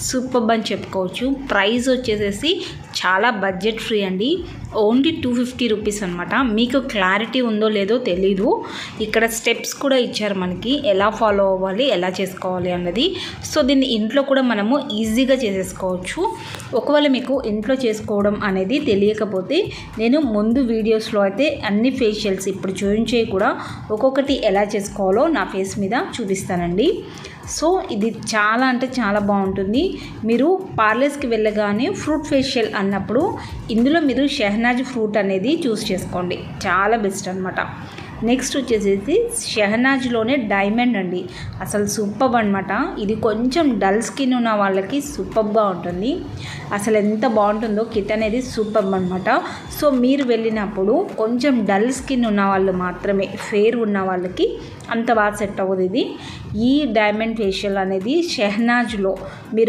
Superb అని చెప్పుకోవచ్చు. Price వచ్చేసేసి చాలా బడ్జెట్ ఫ్రీ అండి. ఓన్లీ 250 రూపీస్ అనమాట. మీకు క్లారిటీ ఉందో లేదో తెలీదు. ఇక్కడ స్టెప్స్ కూడా ఇచ్చారు మనకి, ఎలా ఫాలో అవ్వాలి, ఎలా చేసుకోవాలి అన్నది. సో దీన్ని ఇంట్లో కూడా మనము ఈజీగా చేసేసుకోవచ్చు. ఒకవేళ మీకు ఇంట్లో చేసుకోవడం అనేది తెలియకపోతే నేను ముందు వీడియోస్లో అయితే అన్ని ఫేషియల్స్ ఇప్పుడు చూపించే కూడా ఒక్కొక్కటి ఎలా చేసుకోవాలో నా ఫేస్ మీద చూపిస్తానండి. సో ఇది చాలా అంటే చాలా బాగుంటుంది. మీరు పార్లర్స్కి వెళ్ళగానే ఫ్రూట్ ఫేషియల్ అన్నప్పుడు ఇందులో మీరు షెహనాజ్ ఫ్రూట్ అనేది చూస్ చేసుకోండి, చాలా బెస్ట్ అనమాట. నెక్స్ట్ వచ్చేసేసి షెహనాజ్లోనే డైమండ్ అండి, అసలు సూపర్బ్ అనమాట. ఇది కొంచెం డల్ స్కిన్ ఉన్న వాళ్ళకి సూపర్గా ఉంటుంది. అసలు ఎంత బాగుంటుందో కిట్ అనేది సూపర్బ్ అనమాట. సో మీరు వెళ్ళినప్పుడు కొంచెం డల్ స్కిన్ ఉన్న వాళ్ళు మాత్రమే, ఫేర్ ఉన్న వాళ్ళకి అంత బాగా సెట్ అవ్వదు ఇది. ఈ డైమండ్ ఫేషియల్ అనేది షెహనాజ్లో మీరు